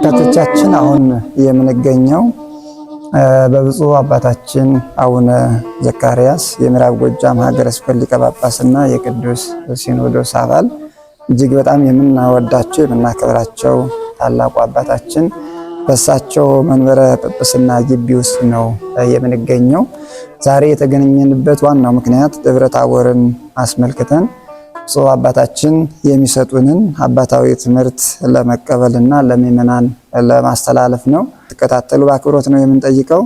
ተመልካቾቻችን አሁን የምንገኘው በብፁዕ አባታችን አቡነ ዘካርያስ የምዕራብ ጎጃም ሀገረ ስብከት ሊቀ ጳጳስና የቅዱስ ሲኖዶስ አባል እጅግ በጣም የምናወዳቸው የምናከብራቸው ታላቁ አባታችን በእሳቸው መንበረ ጵጵስና ግቢ ውስጥ ነው የምንገኘው። ዛሬ የተገናኘንበት ዋናው ምክንያት ደብረ ታቦርን አስመልክተን ብፁዕ አባታችን የሚሰጡንን አባታዊ ትምህርት ለመቀበልና ለምእመናን ለማስተላለፍ ነው። ተከታተሉ በአክብሮት ነው የምንጠይቀው።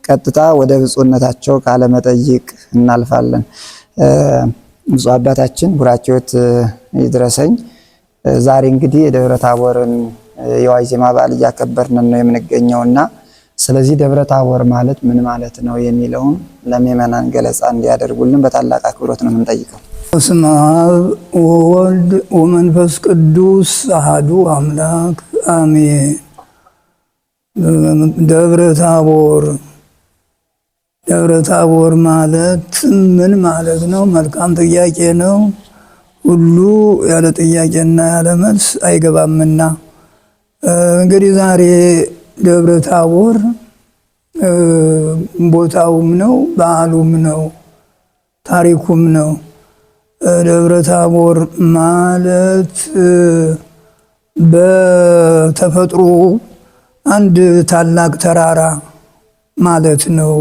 ቀጥታ ወደ ብፁዕነታቸው ቃለ መጠይቅ እናልፋለን። ብፁዕ አባታችን ቡራኬዎት ይድረሰኝ። ዛሬ እንግዲህ የደብረ ታቦርን የዋዜማ በዓል እያከበርን ነው የምንገኘውና ስለዚህ ደብረ ታቦር ማለት ምን ማለት ነው የሚለውን ለምእመናን ገለጻ እንዲያደርጉልን በታላቅ አክብሮት ነው የምንጠይቀው። በስመ አብ ወወልድ ወመንፈስ ቅዱስ አሐዱ አምላክ አሜን። ደብረ ታቦር ማለት ምን ማለት ነው? መልካም ጥያቄ ነው። ሁሉ ያለ ጥያቄና ያለ መልስ አይገባምና እንግዲህ ዛሬ ደብረ ታቦር ቦታውም ነው፣ በዓሉም ነው፣ ታሪኩም ነው። ደብረ ታቦር ማለት በተፈጥሮ አንድ ታላቅ ተራራ ማለት ነው።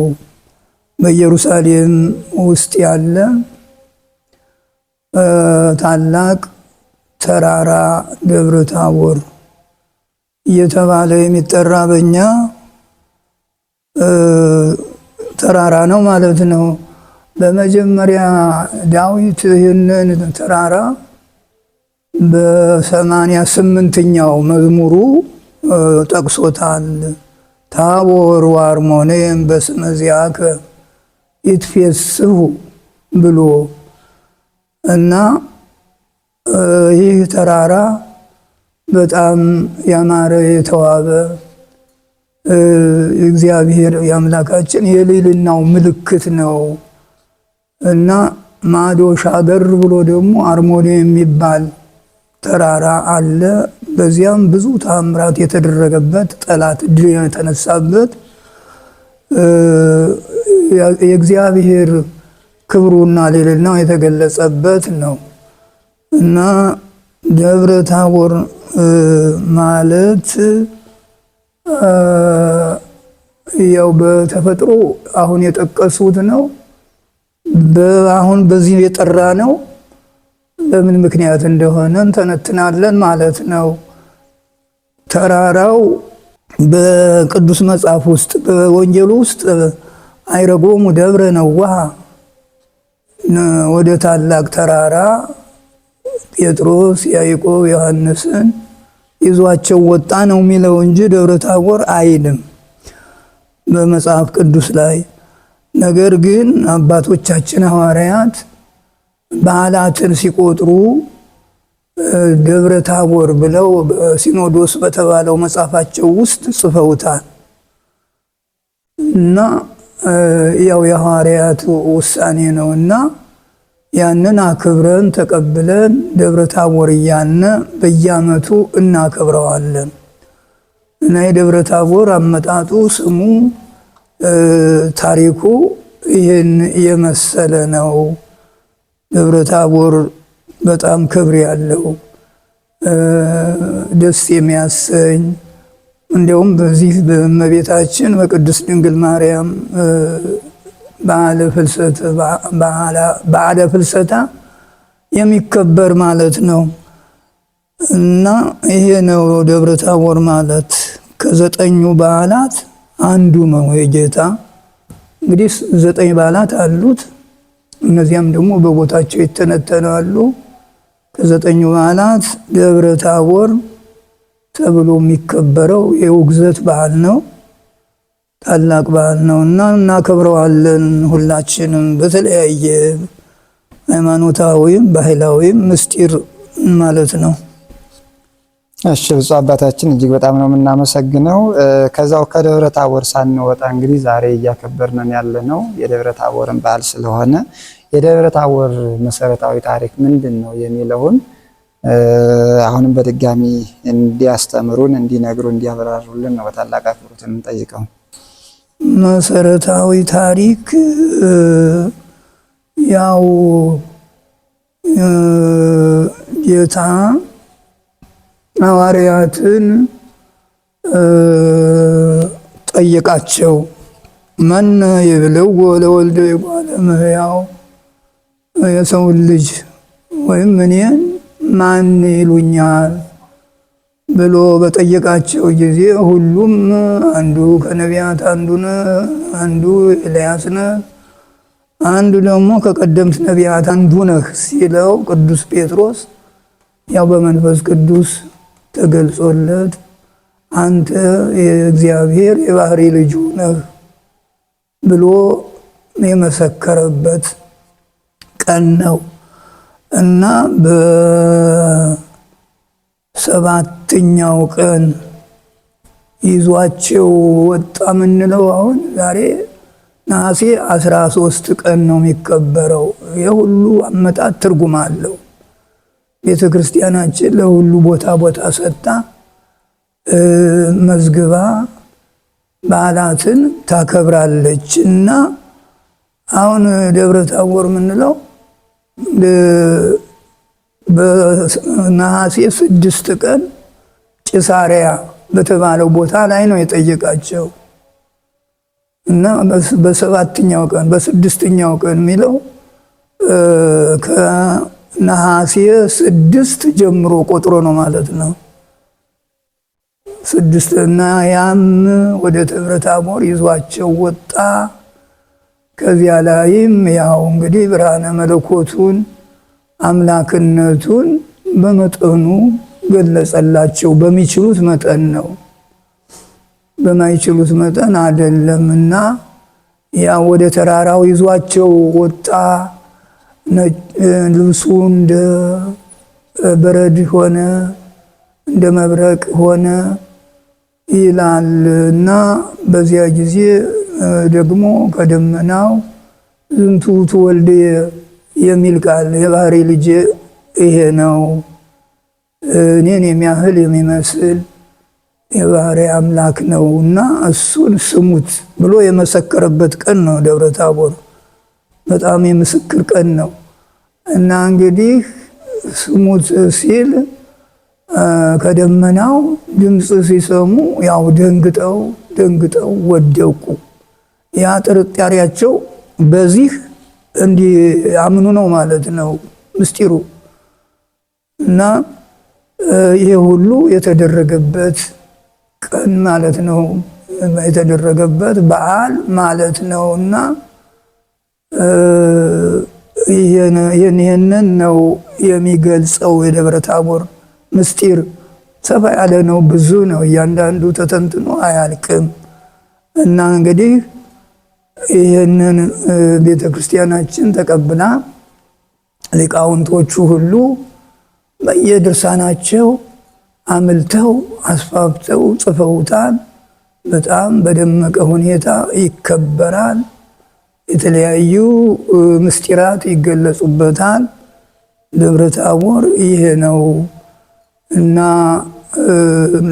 በኢየሩሳሌም ውስጥ ያለ ታላቅ ተራራ ደብረ ታቦር እየተባለ የሚጠራ በእኛ ተራራ ነው ማለት ነው። በመጀመሪያ ዳዊት ይህንን ተራራ በ88ኛው መዝሙሩ ጠቅሶታል። ታቦር ወአርሞኔም በስመ ዚአከ ይትፌስሑ ብሎ እና ይህ ተራራ በጣም ያማረ የተዋበ እግዚአብሔር የአምላካችን የልዕልናው ምልክት ነው እና ማዶ ሻገር ብሎ ደግሞ አርሞኔም የሚባል ተራራ አለ። በዚያም ብዙ ተአምራት የተደረገበት ጠላት ድል የተነሳበት የእግዚአብሔር ክብሩና ልዕልናው የተገለጸበት ነው እና ደብረ ታቦር ማለት ያው በተፈጥሮ አሁን የጠቀሱት ነው። አሁን በዚህ የጠራ ነው። ለምን ምክንያት እንደሆነ እንተነትናለን ማለት ነው። ተራራው በቅዱስ መጽሐፍ ውስጥ በወንጌሉ ውስጥ አይረጎሙ ደብረ ነዋሃ ወደ ታላቅ ተራራ ጴጥሮስ፣ ያዕቆብ፣ ዮሐንስን ይዟቸው ወጣ ነው የሚለው እንጂ ደብረ ታቦር አይልም በመጽሐፍ ቅዱስ ላይ። ነገር ግን አባቶቻችን ሐዋርያት በዓላትን ሲቆጥሩ ደብረ ታቦር ብለው ሲኖዶስ በተባለው መጽሐፋቸው ውስጥ ጽፈውታል እና ያው የሐዋርያቱ ውሳኔ ነውና ያንን አክብረን ተቀብለን ደብረ ታቦር እያልን በየዓመቱ እናከብረዋለን እና የደብረ ታቦር አመጣጡ ስሙ ታሪኩ ይህን የመሰለ ነው። ደብረ ታቦር በጣም ክብር ያለው ደስ የሚያሰኝ እንዲያውም በዚህ በእመቤታችን በቅድስት ድንግል ማርያም በዓለ ፍልሰታ የሚከበር ማለት ነው እና ይሄ ነው ደብረ ታቦር ማለት። ከ9 በዓላት አንዱ ነው የጌታ። እንግዲህ 9 በዓላት አሉት። እነዚያም ደግሞ በቦታቸው ይተነተናሉ። ከ9 በዓላት ደብረ ታቦር ተብሎ የሚከበረው የውግዘት በዓል ነው። ታላቅ በዓል ነው እና እናከብረዋለን ሁላችንም በተለያየ ሃይማኖታዊም ባህላዊም ምስጢር ማለት ነው። እሺ ብፁዕ አባታችን እጅግ በጣም ነው የምናመሰግነው። ከዛው ከደብረ ታቦር ሳንወጣ እንግዲህ ዛሬ እያከበርን ያለነው የደብረ ታቦርን በዓል ስለሆነ የደብረ ታቦር መሰረታዊ ታሪክ ምንድን ነው የሚለውን አሁንም በድጋሚ እንዲያስተምሩን፣ እንዲነግሩ፣ እንዲያብራሩልን ነው በታላቅ አክብሮት የምንጠይቀው። መሰረታዊ ታሪክ ያው ጌታ ሐዋርያትን ጠየቃቸው። መነ ይብልዎ ለወልደ እጓለ እመሕያው፣ የሰውን ልጅ ወይም እኔን ማን ይሉኛል ብሎ በጠየቃቸው ጊዜ ሁሉም አንዱ ከነቢያት አንዱ ኤልያስ ነህ፣ አንዱ ደግሞ ከቀደምት ነቢያት አንዱ ነህ ሲለው ቅዱስ ጴጥሮስ ያው በመንፈስ ቅዱስ ተገልጾለት አንተ የእግዚአብሔር የባህሪ ልጁ ነህ ብሎ የመሰከረበት ቀን ነው እና በሰባተኛው ቀን ይዟቸው ወጣ የምንለው አሁን ዛሬ ነሐሴ 13 ቀን ነው የሚከበረው። የሁሉ አመጣጥ ትርጉም አለው። ቤተ ክርስቲያናችን ለሁሉ ቦታ ሰጣ መዝግባ በዓላትን ታከብራለች እና አሁን ደብረ ታቦር የምንለው በነሐሴ 6 ቀን ጭሳሪያ በተባለው ቦታ ላይ ነው የጠየቃቸው እና በሰባተኛው ቀን በስድስተኛው ቀን የሚለው ከነሐሴ 6 ጀምሮ ቆጥሮ ነው ማለት ነው። 6 እና ያም ወደ ደብረ ታቦር ይዟቸው ወጣ። ከዚያ ላይም ያው እንግዲህ ብርሃነ መለኮቱን አምላክነቱን በመጠኑ ገለጸላቸው። በሚችሉት መጠን ነው፣ በማይችሉት መጠን አይደለምና ያው ወደ ተራራው ይዟቸው ወጣ። ልብሱ እንደ በረድ ሆነ፣ እንደ መብረቅ ሆነ ይላል እና በዚያ ጊዜ ደግሞ ከደመናው ዝንቱ ትወልድ የሚል ቃል የባህሪ ልጅ ይሄ ነው፣ እኔን የሚያህል የሚመስል የባህሪ አምላክ ነው እና እሱን ስሙት ብሎ የመሰከረበት ቀን ነው ደብረ ታቦር። በጣም የምስክር ቀን ነው እና እንግዲህ ስሙት ሲል ከደመናው ድምፅ ሲሰሙ ያው ደንግጠው ወደቁ። ያ ጥርጣሬያቸው በዚህ እንዲያምኑ ነው ማለት ነው ምስጢሩ እና ይሄ ሁሉ የተደረገበት ቀን ማለት ነው፣ የተደረገበት በዓል ማለት ነው እና ይህንን ነው የሚገልጸው የደብረ ታቦር ምስጢር። ሰፋ ያለ ነው፣ ብዙ ነው፣ እያንዳንዱ ተተንትኖ አያልቅም እና እንግዲህ ይህንን ቤተ ክርስቲያናችን ተቀብላ ሊቃውንቶቹ ሁሉ በየድርሳናቸው አምልተው አስፋፍተው ጽፈውታል። በጣም በደመቀ ሁኔታ ይከበራል። የተለያዩ ምስጢራት ይገለጹበታል። ደብረ ታቦር ይሄ ነው እና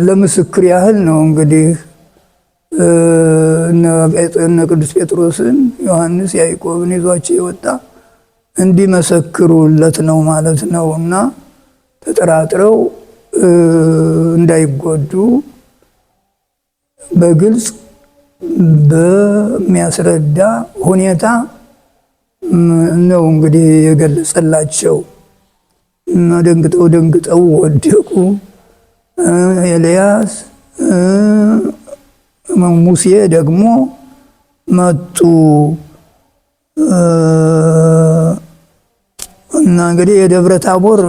ለምስክር ያህል ነው እንግዲህ እነ ቅዱስ ጴጥሮስን ዮሐንስ ያዕቆብን ይዟቸው የወጣ እንዲመሰክሩለት ነው ማለት ነው እና ተጠራጥረው እንዳይጎዱ በግልጽ በሚያስረዳ ሁኔታ ነው እንግዲህ የገለጸላቸው እና ደንግጠው ወደቁ። ኤልያስ ሙሴ ደግሞ መጡ እና እንግዲህ የደብረ ታቦር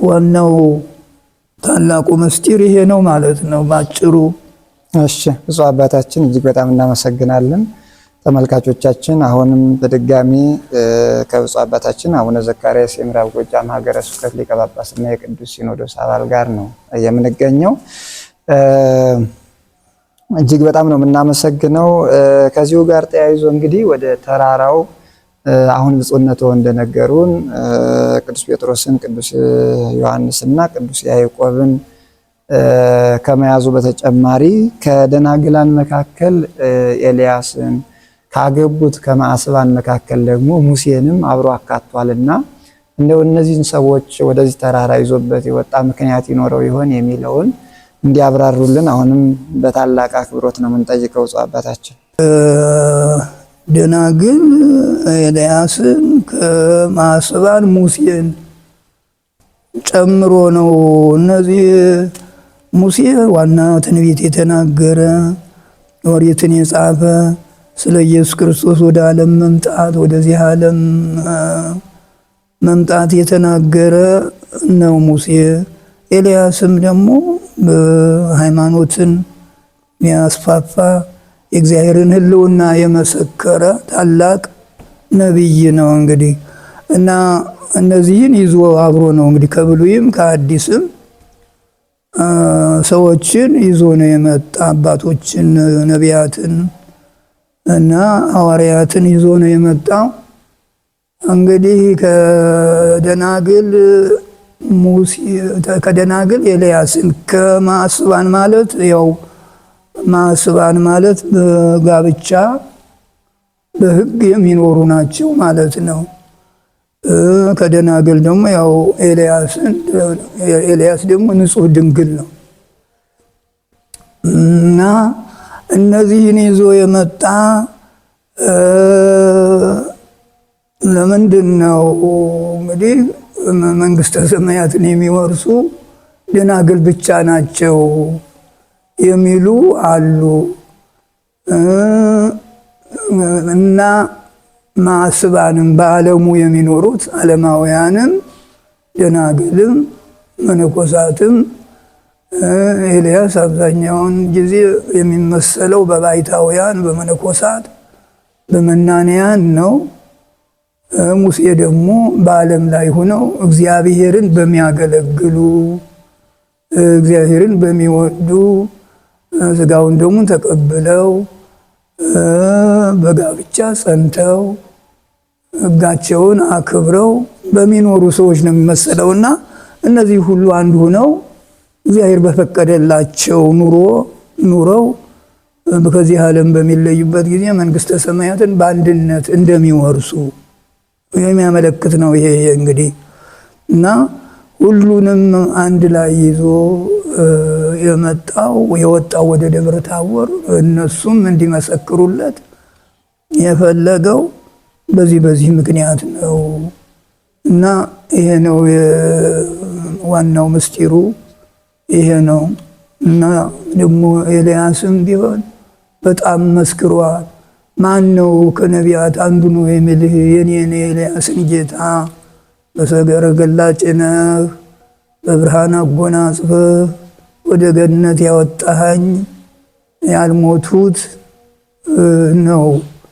ዋናው ታላቁ ምስጢር ይሄ ነው ማለት ነው ባጭሩ። እሺ ብፁዕ አባታችን እጅግ በጣም እናመሰግናለን። ተመልካቾቻችን አሁንም በድጋሚ ከብፁዕ አባታችን አቡነ ዘካርያስ የምዕራብ ጎጃም ሀገረ ስብከት ሊቀ ጳጳስና የቅዱስ ሲኖዶስ አባል ጋር ነው የምንገኘው። እጅግ በጣም ነው የምናመሰግነው። ከዚሁ ጋር ተያይዞ እንግዲህ ወደ ተራራው አሁን ብፁዕነቶ እንደነገሩን ቅዱስ ጴጥሮስን፣ ቅዱስ ዮሐንስና ቅዱስ ያዕቆብን ከመያዙ በተጨማሪ ከደናግላን መካከል ኤልያስን ካገቡት ከማዕስባን መካከል ደግሞ ሙሴንም አብሮ አካቷልና እንደው እነዚህን ሰዎች ወደዚህ ተራራ ይዞበት የወጣ ምክንያት ይኖረው ይሆን የሚለውን እንዲያብራሩልን አሁንም በታላቅ አክብሮት ነው የምንጠይቀው። አባታችን ደናግል ኤልያስን ከማዕስባን ሙሴን ጨምሮ ነው። እነዚህ ሙሴ ዋና ትንቢት የተናገረ ኦሪትን የጻፈ ስለ ኢየሱስ ክርስቶስ ወደ ዓለም መምጣት ወደዚህ ዓለም መምጣት የተናገረ ነው ሙሴ። ኤልያስም ደግሞ ሃይማኖትን ያስፋፋ የእግዚአብሔርን ሕልውና የመሰከረ ታላቅ ነቢይ ነው እንግዲህ እና እነዚህን ይዞ አብሮ ነው እንግዲህ ከብሉይም ከአዲስም ሰዎችን ይዞ ነው የመጣ። አባቶችን ነቢያትን እና ሐዋርያትን ይዞ ነው የመጣው። እንግዲህ ከደናግል ኤልያስን ከማዕስባን ማለት ያው ማዕስባን ማለት በጋብቻ በሕግ የሚኖሩ ናቸው ማለት ነው። ከደናግል ደግሞ ያው ኤልያስ ደግሞ ንጹሕ ድንግል ነው እና እነዚህን ይዞ የመጣ ለምንድን ነው እንግዲህ መንግስተ ሰማያትን የሚወርሱ ደናግል ብቻ ናቸው የሚሉ አሉ እና ማዕስባንም በዓለሙ የሚኖሩት ዓለማውያንም ደናግልም መነኮሳትም ኤልያስ አብዛኛውን ጊዜ የሚመሰለው በባይታውያን በመነኮሳት በመናንያን ነው። ሙሴ ደግሞ በዓለም ላይ ሆነው እግዚአብሔርን በሚያገለግሉ እግዚአብሔርን በሚወዱ ሥጋውን ደሙን ተቀብለው በጋብቻ ጸንተው ሕጋቸውን አክብረው በሚኖሩ ሰዎች ነው የሚመሰለውና እነዚህ ሁሉ አንድ ሆነው እግዚአብሔር በፈቀደላቸው ኑረው ከዚህ ዓለም በሚለዩበት ጊዜ መንግስተ ሰማያትን በአንድነት እንደሚወርሱ የሚያመለክት ነው ይሄ እንግዲህ እና ሁሉንም አንድ ላይ ይዞ የወጣው ወደ ደብረ ታቦር እነሱም እንዲመሰክሩለት የፈለገው በዚህ ምክንያት ነው እና ይሄ ነው ዋናው ምስጢሩ ይሄ ነው እና ደግሞ ኤልያስም ቢሆን በጣም መስክሯል። ማን ነው ከነቢያት አንዱ ነው የሚልህ የኔን ኤልያስን ጌታ በሰረገላ ጭነህ በብርሃን አጎናጽፈህ ወደ ገነት ያወጣኸኝ ያልሞቱት ነው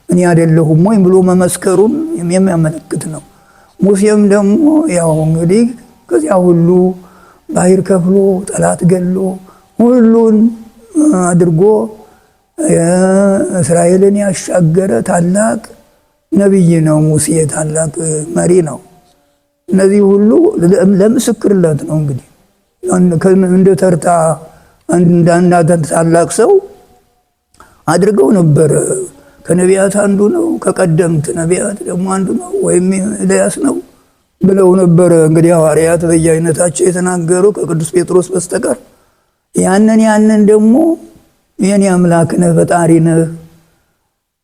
እኔ አይደለሁም ወይ ብሎ መመስከሩን የሚያመለክት ነው። ሙሴም ደግሞ ያው እንግዲህ ከዚያ ሁሉ ባህር ከፍሎ ጠላት ገሎ ሁሉን አድርጎ እስራኤልን ያሻገረ ታላቅ ነቢይ ነው። ሙሴ ታላቅ መሪ ነው። እነዚህ ሁሉ ለምስክርነት ነው እንግዲህ እንደ ተርታ አንድ ታላቅ ሰው አድርገው ነበር። ከነቢያት አንዱ ነው፣ ከቀደምት ነቢያት ደግሞ አንዱ ነው ወይም ኤልያስ ነው ብለው ነበር እንግዲህ ሐዋርያት በየአይነታቸው የተናገሩ ከቅዱስ ጴጥሮስ በስተቀር ያንን ደግሞ የኔ አምላክ ነህ ፈጣሪ ነህ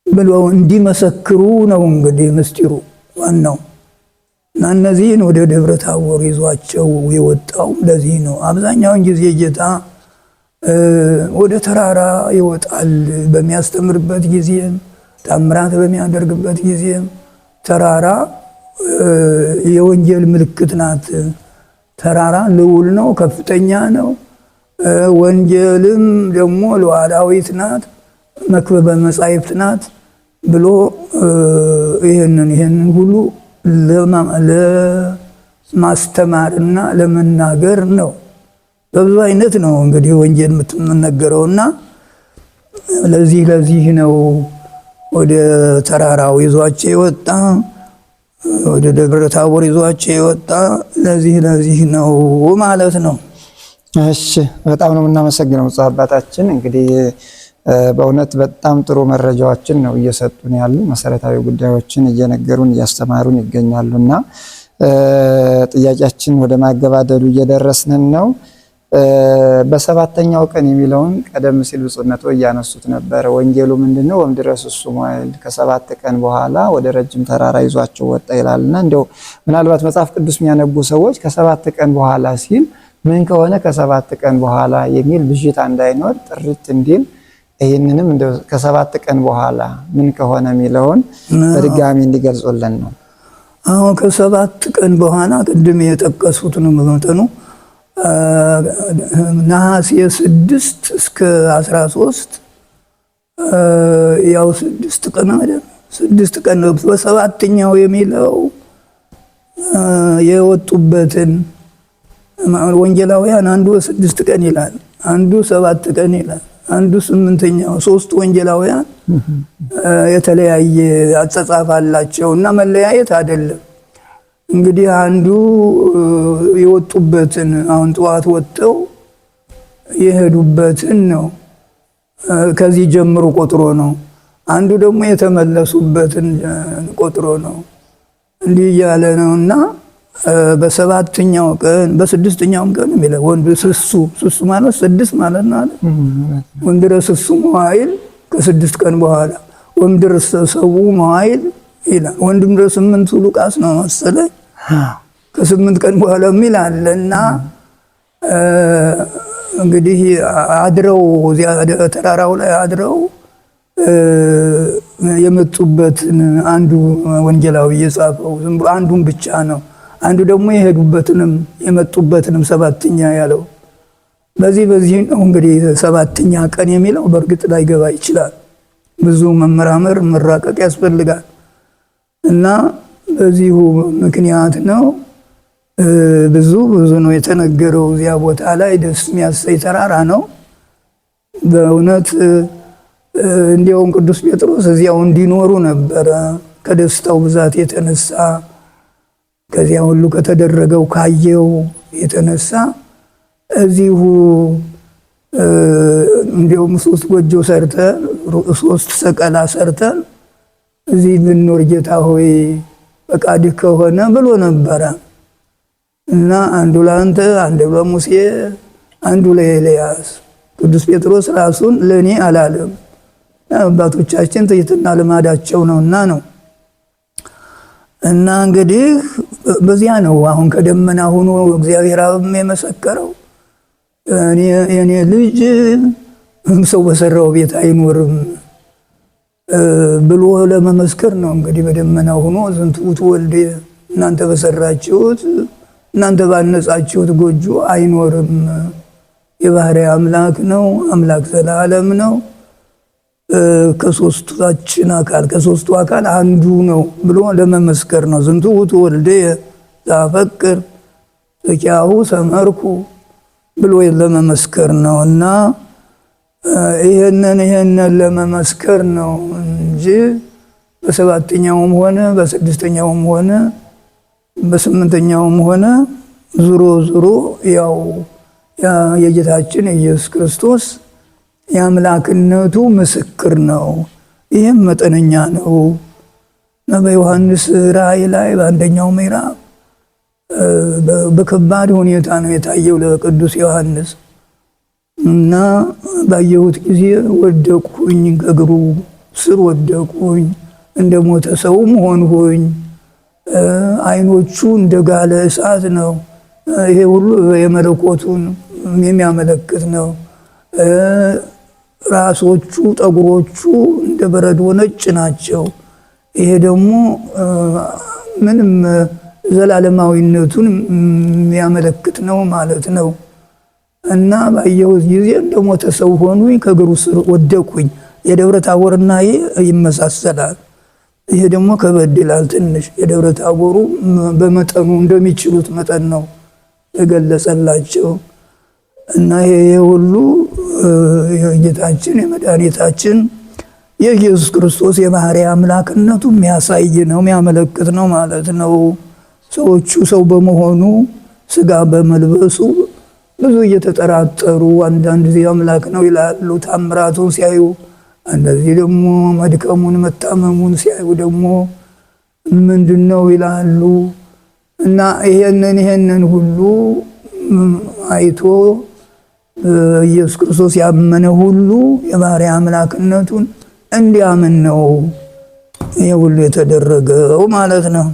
ብለው እንዲመሰክሩ ነው እንግዲህ ምስጢሩ ዋናው። እና እነዚህን ወደ ደብረ ታቦር ይዟቸው የወጣው ለዚህ ነው። አብዛኛውን ጊዜ ጌታ ወደ ተራራ ይወጣል። በሚያስተምርበት ጊዜም ታምራት በሚያደርግበት ጊዜም ተራራ የወንጌል ምልክት ናት። ተራራ ልዑል ነው፣ ከፍተኛ ነው። ወንጌልም ደግሞ ሉዓላዊት ናት፣ መክበበ መጻሕፍት ናት ብሎ ይህንን ሁሉ ለማስተማርና ለመናገር ነው። በብዙ አይነት ነው እንግዲህ ወንጌል የምትነገረውና ለዚህ ነው ወደ ተራራው ይዟቸው የወጣ ወደ ደብረ ታቦር ይዟቸው የወጣ ለዚህ ነው ማለት ነው። እሺ በጣም ነው የምናመሰግነው ብፁዕ አባታችን። እንግዲህ በእውነት በጣም ጥሩ መረጃዎችን ነው እየሰጡን ያሉ፣ መሰረታዊ ጉዳዮችን እየነገሩን እያስተማሩን ይገኛሉና ጥያቄያችን ወደ ማገባደዱ እየደረስን ነው። በሰባተኛው ቀን የሚለውን ቀደም ሲል ብፁዕነቶ እያነሱት ነበረ። ወንጌሉ ምንድነው? ወምድረስ እሱ ሞይል ከሰባት ቀን በኋላ ወደ ረጅም ተራራ ይዟቸው ወጣ ይላልና እንደው ምናልባት መጽሐፍ ቅዱስ የሚያነቡ ሰዎች ከሰባት ቀን በኋላ ሲል ምን ከሆነ ከሰባት ቀን በኋላ የሚል ብዥታ እንዳይኖር ጥርት እንዲል ይህንንም እንደው ከሰባት ቀን በኋላ ምን ከሆነ የሚለውን በድጋሚ እንዲገልጹልን ነው። አሁን ከሰባት ቀን በኋላ ቅድም የጠቀሱት ነው መጠኑ ነሐሴ 6 እስከ 13 ያው 6 ቀን አይደል? 6 ቀን ነው። በሰባተኛው የሚለው የወጡበትን ወንጌላውያን አንዱ 6 ቀን ይላል፣ አንዱ 7 ቀን ይላል፣ አንዱ 8ኛው። ሶስት ወንጌላውያን የተለያየ አጻጻፍ አላቸው እና መለያየት አይደለም። እንግዲህ አንዱ የወጡበትን አሁን ጠዋት ወጥተው የሄዱበትን ነው፣ ከዚህ ጀምሮ ቆጥሮ ነው። አንዱ ደግሞ የተመለሱበትን ቆጥሮ ነው። እንዲህ እያለ ነውና በሰባተኛው ቀን በስድስተኛው ቀን የሚለው ወንድ ስሱ ማለት 6 ማለት ነው አይደል? ወንድረ ስሱ መዋዕል ከ6 ቀን በኋላ ወንድረ ሰው መዋዕል ይላል። ወንድም ድረስ 8 ሉቃስ ነው መሰለኝ ከ8 ቀን በኋላ የሚል አለና እንግዲህ አድረው እዚያ ተራራው ላይ አድረው የመጡበትን አንዱ ወንጌላዊ የጻፈው ዝም ብሎ አንዱን ብቻ ነው። አንዱ ደግሞ የሄዱበትንም የመጡበትንም ሰባተኛ ያለው በዚህ ነው። እንግዲህ ሰባተኛ ቀን የሚለው በእርግጥ ላይገባ ይችላል። ብዙ መመራመር መራቀቅ ያስፈልጋል እና በዚሁ ምክንያት ነው ብዙ ነው የተነገረው። እዚያ ቦታ ላይ ደስ የሚያሰኝ ተራራ ነው በእውነት። እንዲያውም ቅዱስ ጴጥሮስ እዚያው እንዲኖሩ ነበረ ከደስታው ብዛት የተነሳ ከዚያ ሁሉ ከተደረገው ካየው የተነሳ እዚሁ እንዲያውም 3 ጎጆ ሰርተን 3 ሰቀላ ሰርተን እዚህ ብንኖር ጌታ ሆይ ፈቃድህ ከሆነ ብሎ ነበረ እና አንዱ ለአንተ አንዱ ለሙሴ አንዱ ለኤልያስ። ቅዱስ ጴጥሮስ ራሱን ለኔ አላለም። አባቶቻችን ትሕትና ልማዳቸው ነውና ነው። እና እንግዲህ በዚያ ነው አሁን ከደመና ሆኖ እግዚአብሔር አብም የመሰከረው የኔ ልጅ ሰው በሰራው ቤት አይኖርም ብሎ ለመመስከር ነው። እንግዲህ በደመና ሆኖ ዝንቱ ትወልድ እናንተ በሰራችሁት እናንተ ባነጻችሁት ጎጆ አይኖርም፣ የባህርይ አምላክ ነው፣ አምላክ ዘላለም ነው፣ ከሶስቱ አካል አንዱ ነው ብሎ ለመመስከር ነው። ዝንቱ ትወልድ ዛፈቅር ዘኪያሁ ሰመርኩ ብሎ ለመመስከር ነው። እና ይሄንን ለመመስከር ነው እንጂ በሰባተኛውም ሆነ በስድስተኛውም ሆነ በስምንተኛውም ሆነ ዙሮ ያው የጌታችን ኢየሱስ ክርስቶስ የአምላክነቱ ምስክር ነው። ይህም መጠነኛ ነው። በዮሐንስ ራእይ ላይ በአንደኛው ምዕራፍ በከባድ ሁኔታ ነው የታየው ለቅዱስ ዮሐንስ እና ባየሁት ጊዜ ወደቅሁኝ፣ ከእግሩ ስር ወደቅሁኝ፣ እንደ ሞተ ሰውም ሆንሁኝ። ዓይኖቹ እንደ ጋለ እሳት ነው። ይሄ ሁሉ የመለኮቱን የሚያመለክት ነው። ራሶቹ ጠጉሮቹ እንደ በረዶ ነጭ ናቸው። ይሄ ደግሞ ምንም ዘላለማዊነቱን የሚያመለክት ነው ማለት ነው። እና ባየሁት ጊዜ እንደ ሞተ ሰው ሆንሁኝ፣ ከእግሩ ስር ወደቅሁኝ። የደብረ ታቦርና ይመሳሰላል። ይሄ ደግሞ ከበድ ይላል ትንሽ። የደብረ ታቦሩ በመጠኑ እንደሚችሉት መጠን ነው የገለጸላቸው። እና ይሄ ሁሉ የጌታችን የመድኃኒታችን የኢየሱስ ክርስቶስ የባህርይ አምላክነቱ የሚያሳይ ነው፣ የሚያመለክት ነው ማለት ነው። ሰዎቹ ሰው በመሆኑ ስጋ በመልበሱ ብዙ እየተጠራጠሩ አንዳንድ ጊዜ አምላክ ነው ይላሉ ታምራቱን ሲያዩ፣ እንደዚህ ደግሞ መድከሙን መታመሙን ሲያዩ ደግሞ ምንድነው ይላሉ። እና ይሄንን ሁሉ አይቶ ኢየሱስ ክርስቶስ ያመነ ሁሉ የባህርይ አምላክነቱን እንዲያምን ነው ይሄ ሁሉ የተደረገው ማለት ነው።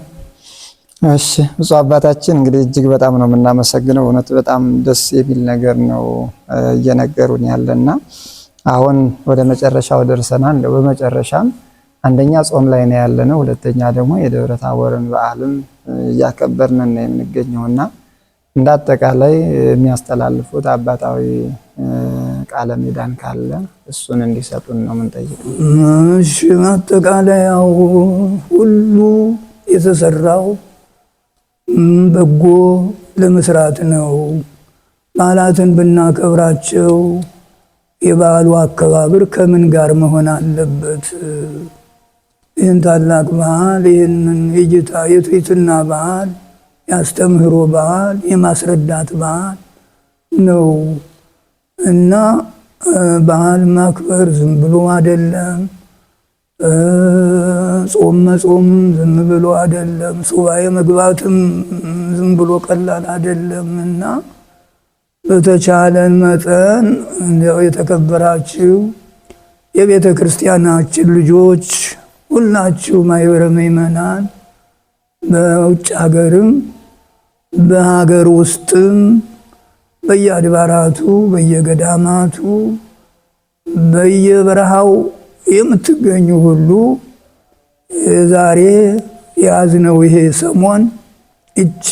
እሺ ብፁዕ አባታችን እንግዲህ እጅግ በጣም ነው የምናመሰግነው። እውነት በጣም ደስ የሚል ነገር ነው እየነገሩን ያለና አሁን ወደ መጨረሻው ደርሰናል። በመጨረሻም አንደኛ ጾም ላይ ነው ያለነው፣ ሁለተኛ ደግሞ የደብረ ታቦርን በዓልን እያከበርን ነው የምንገኘውና እንደ አጠቃላይ የሚያስተላልፉት አባታዊ ቃለ ምዕዳን ካለ እሱን እንዲሰጡን ነው የምንጠይቀው። እሺ ማጠቃለያው ሁሉ የተሰራው በጎ ለመስራት ነው። በዓላትን ብናከብራቸው የበዓሉ አከባበር ከምን ጋር መሆን አለበት? ይህን ታላቅ በዓል ይህንን የጌታ የትሕትና በዓል ያስተምህሮ በዓል የማስረዳት በዓል ነው እና በዓል ማክበር ዝም ብሎ አይደለም። ጾም መጾም ዝም ብሎ አይደለም። ሱባኤ መግባትም ዝም ብሎ ቀላል አይደለም እና በተቻለን መጠን እንደው የተከበራችሁ የቤተ ክርስቲያናችን ልጆች ሁላችሁ ማኅበረ ምእመናን በውጭ ሀገርም በሀገር ውስጥም በየአድባራቱ በየገዳማቱ በየበረሃው የምትገኙ ሁሉ ዛሬ የያዝነው ይሄ ሰሞን እቺ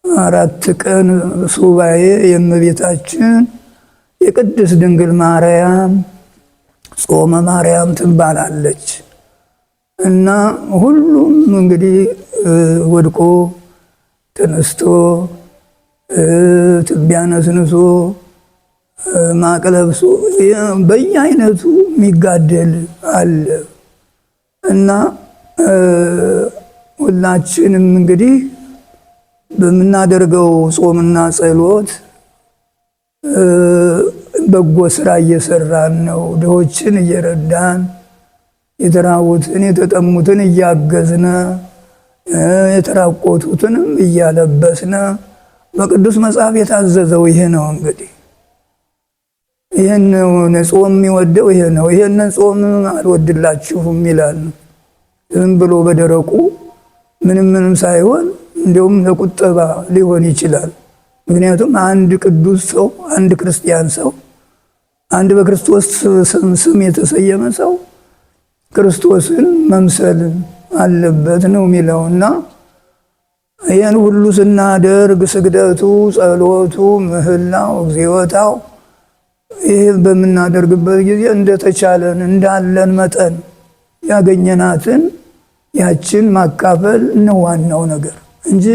14 ቀን ሱባኤ የእመቤታችን የቅድስት ድንግል ማርያም ጾመ ማርያም ትባላለች እና ሁሉም እንግዲህ ወድቆ ተነስቶ ትቢያ ነስንሶ ማቅ ለብሶ በየአይነቱ የሚጋደል አለ እና ሁላችንም እንግዲህ በምናደርገው ጾምና ጸሎት በጎ ስራ እየሰራን ነው። ድሆችን እየረዳን የተራቡትን የተጠሙትን እያገዝነ የተራቆቱትንም እያለበስነ በቅዱስ መጽሐፍ የታዘዘው ይሄ ነው። እንግዲህ ይሄን ጾም የሚወደው ይሄ ነው። ይሄንን ጾም አልወድላችሁም ይላል። ዝም ብሎ በደረቁ ምንም ሳይሆን እንዲሁም ለቁጠባ ሊሆን ይችላል። ምክንያቱም አንድ ቅዱስ ሰው አንድ ክርስቲያን ሰው አንድ በክርስቶስ ስም የተሰየመ ሰው ክርስቶስን መምሰል አለበት ነው የሚለውና ይህን ሁሉ ስናደርግ ስግደቱ፣ ጸሎቱ፣ ምህላው፣ እግዚኦታው ይህ በምናደርግበት ጊዜ እንደተቻለን እንዳለን መጠን ያገኘናትን ያችን ማካፈል ነው ዋናው ነገር እንጂ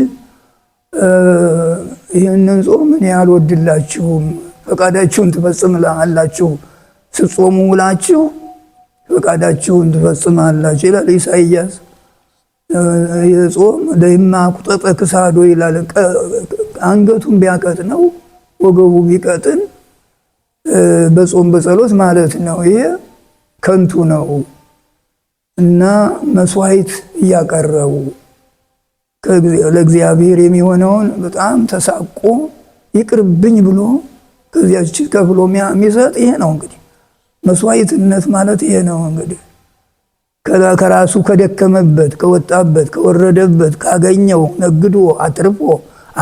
ይህንን ጾም እኔ አልወድላችሁም ፈቃዳችሁን ትፈጽማላችሁ ስትጾሙ ውላችሁ ፈቃዳችሁን ትፈጽማላችሁ ይላል ኢሳይያስ። የጾም ለይማ ቁጠጠ ክሳዶ ይላል። አንገቱን ቢያቀጥ ነው ወገቡ ቢቀጥን በጾም በጸሎት ማለት ነው። ይሄ ከንቱ ነው እና መስዋዕት እያቀረቡ ለእግዚአብሔር የሚሆነውን በጣም ተሳቆ ይቅርብኝ ብሎ ከዚያች ከፍሎ የሚሰጥ ይሄ ነው። እንግዲህ መስዋዕትነት ማለት ይሄ ነው። እንግዲህ ከራሱ ከደከመበት ከወጣበት ከወረደበት ካገኘው ነግዶ አትርፎ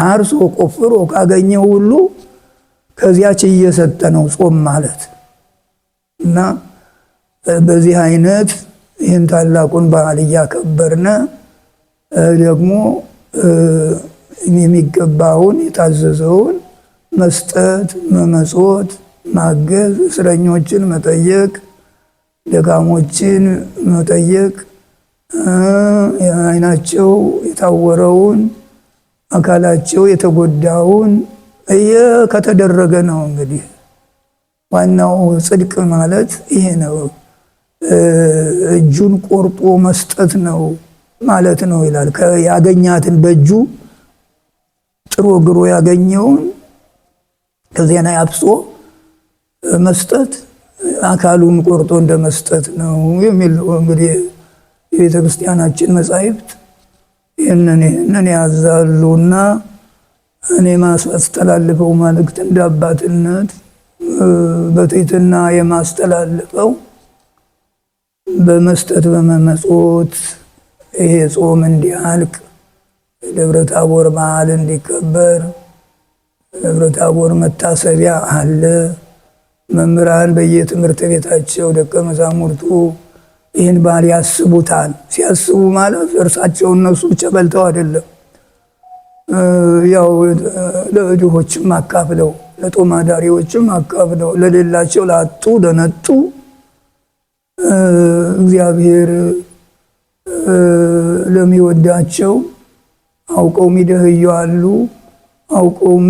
አርሶ ቆፍሮ ካገኘው ሁሉ ከዚያች እየሰጠ ነው ጾም ማለት እና በዚህ አይነት ይህን ታላቁን በዓል እያከበርነ ደግሞ የሚገባውን የታዘዘውን መስጠት፣ መመጽወት፣ ማገዝ፣ እስረኞችን መጠየቅ፣ ደካሞችን መጠየቅ፣ ዓይናቸው የታወረውን አካላቸው የተጎዳውን ከተደረገ ነው። እንግዲህ ዋናው ጽድቅ ማለት ይሄ ነው። እጁን ቆርጦ መስጠት ነው ማለት ነው ይላል። ያገኛትን በእጁ ጥሮ ግሮ ያገኘውን ከዚያና ያብሶ መስጠት አካሉን ቆርጦ እንደ መስጠት ነው የሚል እንግዲህ የቤተ ክርስቲያናችን መጻሕፍት ይህንን ያዛሉና እኔ ማስተላልፈው መልእክት እንደ አባትነት በትሕትና የማስተላልፈው በመስጠት በመመጽወት ይሄ ጾም እንዲያልቅ ደብረ ታቦር በዓል እንዲከበር ደብረ ታቦር መታሰቢያ አለ። መምህራን በየትምህርት ቤታቸው ደቀ መዛሙርቱ ይህን በዓል ያስቡታል። ሲያስቡ ማለት እርሳቸው እነሱ ብቻ በልተው አይደለም፣ ያው ለድሆችም አካፍለው፣ ለጦም አዳሪዎችም አካፍለው፣ ለሌላቸው ላጡ ለነጡ እግዚአብሔር ለሚወዳቸው አውቀው የሚደህዩ አሉ። አውቀውም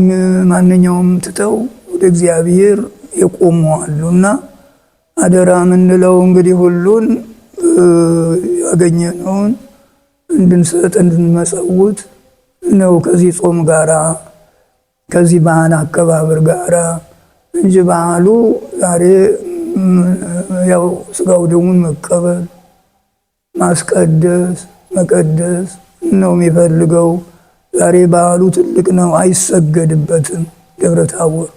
ማንኛውም ትተው ወደ እግዚአብሔር የቆሙ አሉና አደራ የምንለው እንግዲህ ሁሉን ያገኘነውን እንድንሰጥ እንድንመጸውት ነው ከዚህ ጾም ጋራ ከዚህ በዓል አከባበር ጋራ እንጂ በዓሉ ዛሬ ያው ስጋው ደሙን መቀበል ማስቀደስ መቀደስ ነው የሚፈልገው። ዛሬ በዓሉ ትልቅ ነው፣ አይሰገድበትም ደብረ ታቦር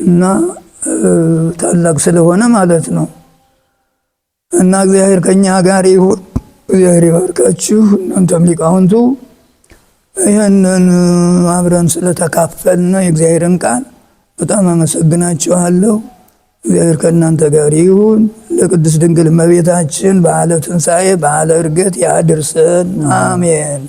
እና ታላቅ ስለሆነ ማለት ነው። እና እግዚአብሔር ከኛ ጋር ይሁን። እግዚአብሔር ይባርካችሁ። እናንተም ሊቃውንቱ ይህንን አብረን ስለተካፈልን የእግዚአብሔርን ቃል በጣም አመሰግናችኋለሁ። እግዚአብሔር ከእናንተ ጋር ይሁን። ለቅድስት ድንግል እመቤታችን በዓለ ትንሣኤ በዓለ ዕርገት ያድርሰን። አሜን።